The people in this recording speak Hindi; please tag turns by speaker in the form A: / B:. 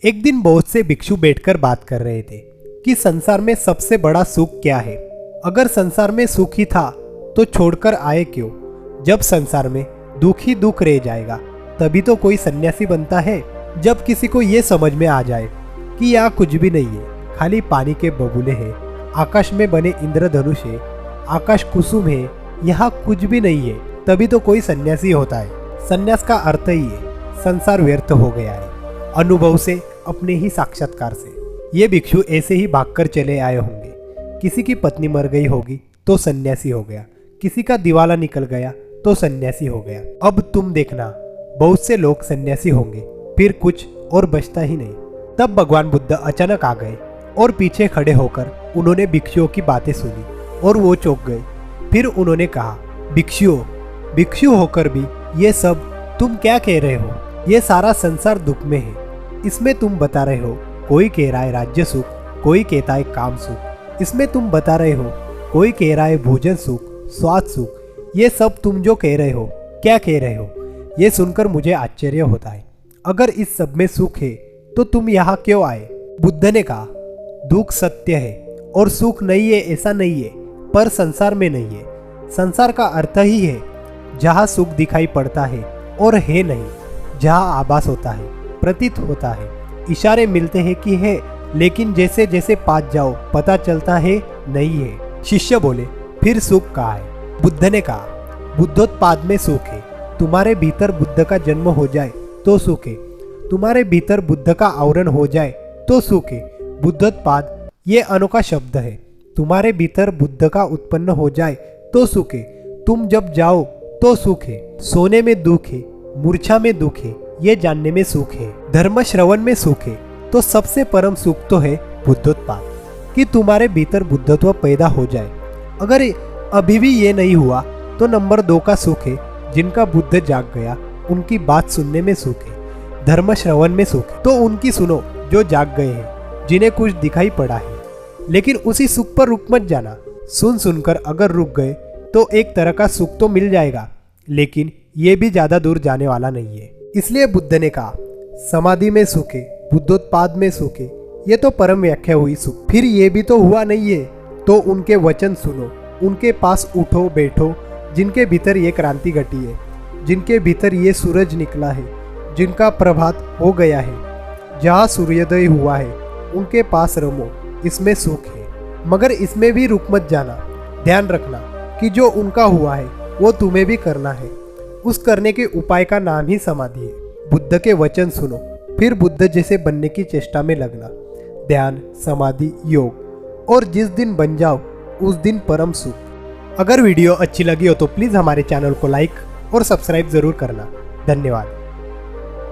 A: एक दिन बहुत से भिक्षु बैठकर बात कर रहे थे कि संसार में सबसे बड़ा सुख क्या है। अगर संसार में सुख ही था तो छोड़कर आए क्यों। जब संसार में दुख ही दुख रह जाएगा तभी तो कोई सन्यासी बनता है। जब किसी को ये समझ में आ जाए कि यहाँ कुछ भी नहीं है, खाली पानी के बबूले हैं, आकाश में बने इंद्रधनुष है, आकाश कुसुम है, यहाँ कुछ भी नहीं है, तभी तो कोई सन्यासी होता है। सन्यास का अर्थ ही है संसार व्यर्थ हो गया है। अनुभव से, अपने ही साक्षात्कार से। ये भिक्षु ऐसे ही भागकर चले आए होंगे। किसी की पत्नी मर गई होगी तो सन्यासी हो गया, किसी का दिवाला निकल गया तो सन्यासी हो गया। अब तुम देखना, बहुत से लोग सन्यासी होंगे, फिर कुछ और बचता ही नहीं। तब भगवान बुद्ध अचानक आ गए और पीछे खड़े होकर उन्होंने भिक्षुओं की बातें सुनी और वो चौंक गए। फिर उन्होंने कहा, भिक्षु होकर भी ये सब तुम क्या कह रहे हो? ये सारा संसार दुख में है। इसमें तुम बता रहे हो कोई कह रहा है राज्य सुख, कोई कहता है काम सुख। इसमें तुम बता रहे हो कोई कह रहा है भोजन सुख, स्वाद सुख। ये सब तुम जो कह रहे हो, क्या कह रहे हो? ये सुनकर मुझे आश्चर्य होता है। अगर इस सब में सुख है तो तुम यहाँ क्यों आए? बुद्ध ने कहा, दुख सत्य है और सुख नहीं है ऐसा नहीं है, पर संसार में नहीं है। संसार का अर्थ ही है जहाँ सुख दिखाई पड़ता है और है नहीं, जहाँ आभास होता है, प्रतीत होता है, इशारे मिलते हैं कि है, लेकिन जैसे जैसे पास जाओ पता चलता है नहीं है। शिष्य बोले, फिर सुख कहाँ है? बुद्ध ने कहा, बुद्धोत्पाद में सुख है। तुम्हारे भीतर बुद्ध का जन्म हो जाए तो सुख है, तुम्हारे भीतर बुद्ध का आवरण हो जाए तो सुख है। बुद्धोत्पाद ये अनोखा शब्द है। तुम्हारे भीतर बुद्ध का उत्पन्न हो जाए तो सुख है। तुम जब जाओ तो सुख है। सोने में दुख है, मूर्छा में दुख है, ये जानने में सुख है। धर्म श्रवण में सुख है। तो सबसे परम सुख तो है बुद्धोत्पाद, कि तुम्हारे भीतर बुद्धत्व पैदा हो जाए। अगर अभी भी ये नहीं हुआ तो नंबर 2 का सुख है, जिनका बुद्ध जाग गया उनकी बात सुनने में सुख है। धर्म श्रवण में सुख है तो उनकी सुनो जो जाग गए हैं, जिन्हें कुछ दिखाई पड़ा है। लेकिन उसी सुख पर रुक मत जाना। सुन सुनकर अगर रुक गए तो एक तरह का सुख तो मिल जाएगा, लेकिन ये भी ज्यादा दूर जाने वाला नहीं है। इसलिए बुद्ध ने कहा, समाधि में सुख है, बुद्धोत्पाद में सुख है। ये तो परम व्याख्या हुई सुख। फिर ये भी तो हुआ नहीं है, तो उनके वचन सुनो, उनके पास उठो बैठो, जिनके भीतर ये क्रांति घटी है, जिनके भीतर ये सूरज निकला है, जिनका प्रभात हो गया है, जहाँ सूर्योदय हुआ है, उनके पास रमो। इसमें सुख है, मगर इसमें भी रुक मत जाना। ध्यान रखना कि जो उनका हुआ है वो तुम्हें भी करना है। उस करने के उपाय का नाम ही समाधि है। बुद्ध के वचन सुनो, फिर बुद्ध जैसे बनने की चेष्टा में लगना। ध्यान, समाधि, योग, और जिस दिन बन जाओ उस दिन परम सुख। अगर वीडियो अच्छी लगी हो तो प्लीज़ हमारे चैनल को लाइक और सब्सक्राइब जरूर करना। धन्यवाद।